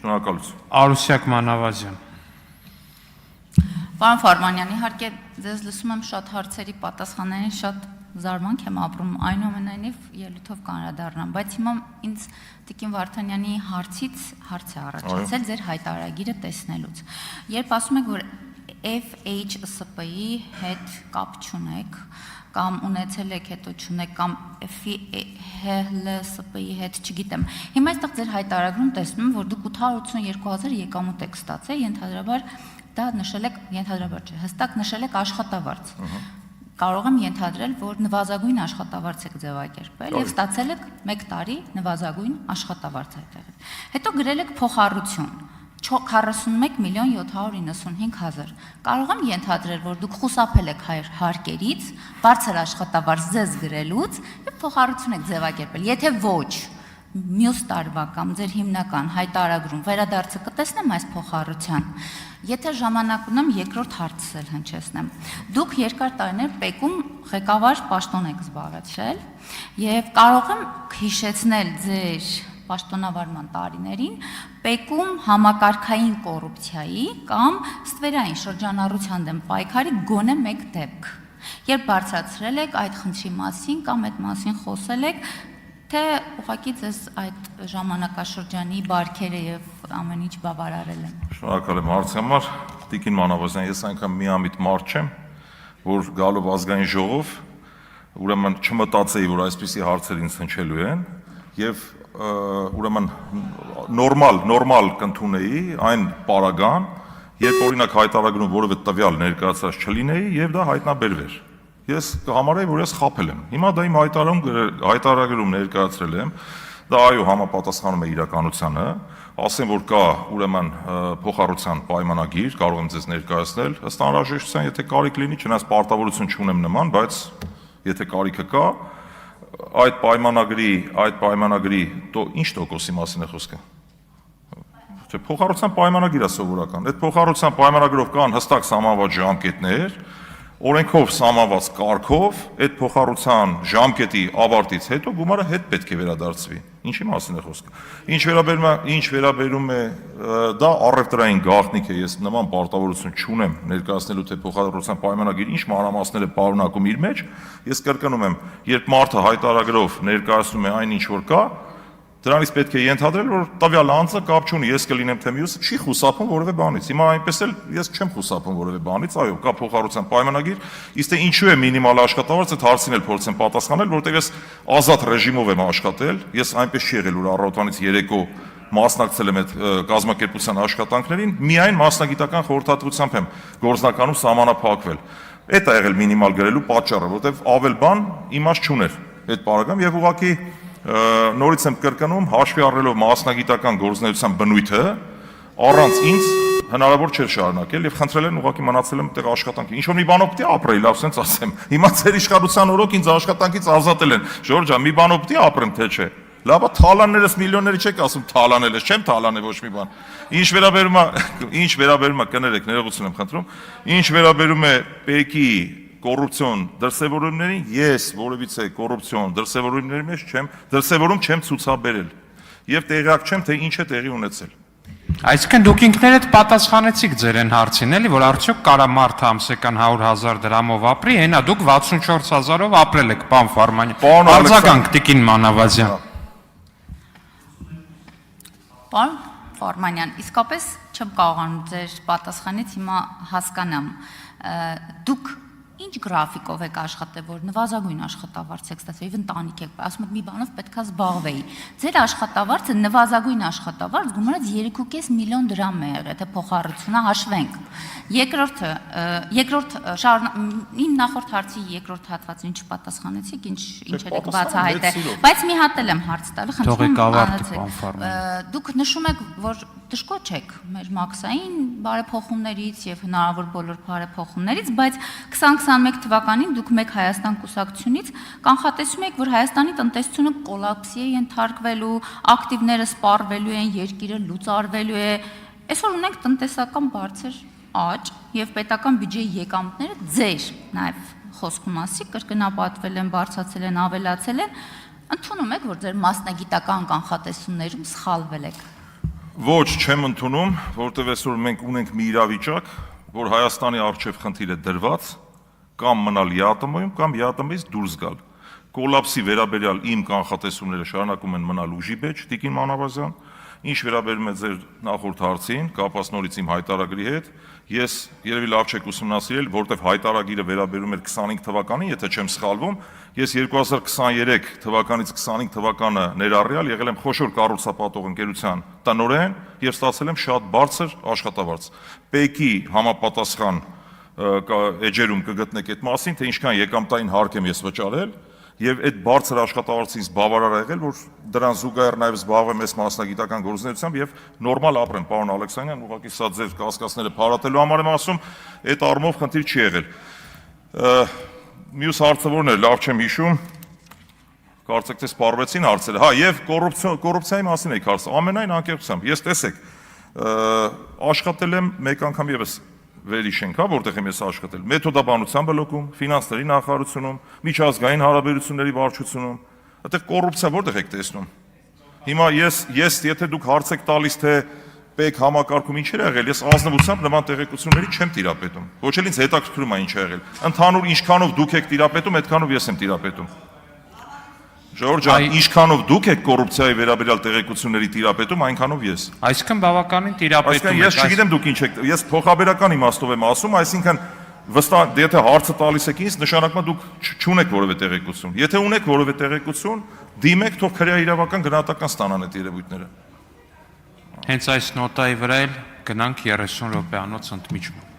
Շնորհակալություն։ Արուսյակ Մանավազյան։ Պարոն Ֆարմանյան, իհարկե ձեզ լսում եմ շատ հարցերի պատասխաններին շատ զարմանք եմ ապրում, այնուամենայնիվ ելույթով կանրադառնամ, բայց հիմա ինձ Տիկին Վարդանյանի հարցից հարց է առաջացել ձեր հայտարարագիրը տեսնելուց։ Երբ ասում եք, որ FHSP-ի հետ կապ չունեք, կամ ունեցել եք հետո չունեք, կամ HLSP-ի հետ չգիտեմ։ Հիմա այստեղ ձեր հայտարարագրում տեսնում եմ, որ դուք 882,000 եկամուտ եք ստացել, ենթադրաբար դա նշել եք, ենթադրաբար չէ, հստակ նշել եք աշխատավարձ։ Կարող եմ ենթադրել, որ նվազագույն աշխատավարձ եք ձևակերպել եւ ստացել եք 1 տարի նվազագույն աշխատավարձ այդտեղ։ Հետո գրել եք փոխառություն 41,795,000։ Կարող եմ ենթադրել, որ դուք խուսափել եք հարկերից, բարձր աշխատավարձ ձեզ գրելուց եւ փոխառություն եք ձևակերպել։ Եթե ոչ, մյուս տարվա կամ ձեր հիմնական հայտարարագրում վերադարձը կտեսնեմ այս փոխառության։ Եթե ժամանակ ունեմ, երկրորդ հարցս էլ հնչեցնեմ։ Դուք երկար տարիներ ՊԵԿ-ում ղեկավար պաշտոն եք զբաղեցրել եւ կարող եմ հիշեցնել ձեր պաշտոնավարման տարիներին ՊԵԿ-ում համակարգային կոռուպցիայի կամ ստվերային շրջանառության դեմ պայքարի գոնե մեկ դեպք։ Երբ բարձրացրել եք այդ խնդրի մասին կամ այդ մասին խոսել եք, թե ուղղակի ձեզ այդ ժամանակաշրջանի բարքերը եւ ամեն ինչ բավարարել են։ Շնորհակալ եմ հարցի համար, Տիկին Մանավազյան, ես այնքան միամիտ մարդ չեմ, որ գալով ազգային ժողով, ուրեմն չմտածեի, որ այսպիսի հարցեր ինձ հնչելու են եւ ուրեմն նորմալ կընդունեի այն պարագան, երբ օրինակ հայտարարագրում որևէ տվյալ ներկայացած չլինեի եւ դա հայտնաբերվեր։ Ես կհամարեի, որ ես խաբել եմ։ Հիմա դա իմ հայտարարագրում ներկայացրել եմ, դա այո համապատասխանում է իրականությանը, ասեմ, որ կա ուրեմն փոխառության պայմանագիր, կարող եմ ձեզ ներկայացնել, ըստ անհրաժեշտության, եթե կարիք լինի, չնայած պարտավորություն չունեմ նման, բայց եթե կարիքը կա, այդ պայմանագրի ինչ տոկոսի մասին է խոսքը։ Չէ, փոխառության պայմանագիր է սովորական։ Այդ փոխառության պայմանագրով կան հստակ սահմանված ժամկետներ, օրենքով սահմանված կարգով, այդ փոխառության ժամկետի ավարտից հետո գումարը հետ պետք է վերադարձվի։ Ինչի մասին է խոսքը։ Ինչ վերաբերում է դա առևտրային գաղտնիք է, ես նման պարտավորություն չունեմ ներկայացնելու թե փոխառության պայմանագիր ինչ մանրամասներ է պարունակում իր մեջ, ես կրկնում եմ, երբ մարդը հայտարարագրով ներկայացնում է այն ինչ որ կա, դրանից պետք է ենթադրել, որ տվյալ անձը կապ չունի, ես կլինեմ թե մյուսը, չի խուսափում որևէ բանից։ Հիմա այնպես էլ ես չեմ խուսափում որևէ բանից, այո, կա փոխառության պայմանագիր, իսկ թե ինչու է մինիմալ աշխատավարձ, այդ հարցին էլ փորձեմ պատասխանել, որտեղ ես ազատ ռեժիմով եմ աշխատել, ես այնպես չի եղել, որ առավոտվանից երեկո մասնակցել եմ այդ կազմակերպության աշխատանքներին, միայն մասնագիտական խորհրդատվությամբ եմ գործնականում սահմանափակվել։ Այդ է եղել մինիմալ գրելու պատճառը, որտեղ ավել բան իմաստ չուներ այդ պարագայում եւ ուղղակի նորից եմ կրկնում, հաշվի առնելով մասնագիտական գործունեության բնույթը, առանց ինձ հնարավոր չէր շարունակել եւ խնդրել են ուղղակի մնացել եմ այդտեղ աշխատանքի։ Ինչ որ մի բանով պիտի ապրեի, լավ sense ասեմ։ Հիմա ձեր իշխանության օրոք ինձ աշխատանքից ազատել են։ Ժորժա, մի բանով պիտի ապրեմ, թե չէ։ Լավա թալաններս միլիոնների չեք ասում թալանել ես, չեմ թալանել ոչ մի բան։ Ինչ վերաբերում է կներեք, ներողություն եմ խնդրում։ Ինչ վերաբերում է ՊԵԿ-ի կոռուպցիոն դրսևորումներին, ես որևիցե կոռուպցիոն դրսևորում չեմ ցուցաբերել եւ տեղյակ չեմ թե ինչ է տեղի ունեցել։ Այսինքն դուք ինքներդ պատասխանեցիք ձեր այն հարցին, էլի, որ արդյոք կարա մարդը ամսական 100,000 դրամով ապրի, հենա դուք 64,000-ով ապրել եք, պարոն Ֆարմանյան։ Արձագանք Տիկին Մանավազյան։ Պարոն Ֆարմանյան, իսկապես չեմ կարողանում ձեր պատասխանից հիմա հասկանամ։ Դուք ինչ գրաֆիկով եք աշխատել, որ նվազագույն աշխատավարձ եք ստացել, եւ ընտանիք եք, ասում եք մի բանով պետքա զբաղվեի։ Ձեր աշխատավարձը նվազագույն աշխատավարձ գումարած 3.5 միլիոն դրամ է եղել, թե փոխառությունը հաշվենք։ Իմ նախորդ հարցի երկրորդ հատվածին ինչ պատասխանեցիք, ինչ եք բացահայտել, բայց մի հատ էլ եմ հարց տալու, խնդրում եմ դուք նշում եք, որ դժգոհ չեք մեր մաքսային բարեփոխումներից եւ հնարավոր բոլոր բարեփոխումներից, բայց 2021 թվականին դուք մեկ Հայաստան կուսակցությունից կանխատեսում եք, որ Հայաստանի տնտեսությունը կոլապսի է ենթարկվելու, ակտիվները սպառվելու են, երկիրը լուծարվելու է։ Այսօր ունենք տնտեսական բարձր աճ եւ պետական բյուջեի եկամուտները ձեր նաեւ խոսքում ասի կրկնապատվել են, բարձրացել են, ավելացել են, ընդունում եք, որ ձեր մասնագիտական կանխատեսումներում սխալվել եք։ Ոչ, չեմ ընդունում, որտեղ այսօր մենք ունենք մի իրավիճակ, որ Հայաստանի առջև խնդիր է դրված, կամ մնալ ԵԱՏՄ-ում, կամ ԵԱՏՄ-ից դուրս գալ։ Կոլապսի վերաբերյալ իմ կանխատեսումները շարունակում են մնալ ուժի մեջ, Տիկին Մանավազյան, ինչ վերաբերում է ձեր նախորդ հարցին, կապված նորից իմ հայտարարի հետ, ես երևի լավ չեք ուսումնասիրել, որտեղ հայտարարը վերաբերում էր 25 թվականին, եթե չեմ սխալվում, ես 2023 թվականից 25 թվականը ներառյալ եղել եմ խոշոր կառուցապատող ընկերության տնօրեն եւ ստացել եմ շատ բարձր աշխատավարձ։ Պեկի համապատասխան էջերում կգտնեք այդ մասին, թե ինչքան եկամտային հարկ եմ ես վճարել եւ այդ բարձր աշխատավարձից բավարար եղել, որ դրան զուգահեռ նաեւ զբաղվեմ այս մասնագիտական գործունեությամբ եւ նորմալ ապրեմ, պարոն Ալեքսանյան, ուղղակի սա ձեր կասկածները փարատելու համար եմ ասում, այդ առումով խնդիր չի եղել։ Մյուս հարցը որն է, լավ չեմ հիշում, կարծեք թե սպառվեցին հարցերը։ Հա, եւ կոռուպցիայի մասին եք հարցը, ամենայն անկեղծությամբ, ես տեսեք, աշխատել եմ մեկ անգամ եւս վերհիշենք, հա, որտեղ եմ ես աշխատել, մեթոդաբանության բլոկում, ֆինանսների նախարարությունում, միջազգային հարաբերությունների վարչությունում, այդտեղ կոռուպցիա որտեղ եք տեսնում։ Հիմա ես եթե դուք հարց եք տալիս, թե ՊԵԿ համակարգում ինչ էր եղել, ես ազնվությամբ նման տեղեկությունների չեմ տիրապետում։ Ոչ էլ ինձ հետաքրքրում է ինչ է եղել։ Ընդհանուր ինչքանով դուք եք տիրապետում, այդքանով ես եմ տիրապետում։ Ժողովուրդ ջան, ինչքանով դուք եք կոռուպցիայի վերաբերյալ տեղեկությունների տիրապետում, այնքանով ես։ Այսինքն բավականին տիրապետում եք։ Ես չգիտեմ դուք ինչ եք, ես փոխաբերական իմաստով եմ ասում, այսինքն վստահ, եթե հարցը տալիս եք ինձ, նշանակում է դուք չունեք որևէ տեղեկություն։ Եթե ունեք որևէ տեղեկություն, դիմեք, թող քրեա իրավական գնահատական ստանան այդ երևույթները։ Հենց այս նոտայի վրա էլ գնանք 30 րոպեանոց ընդմիջում։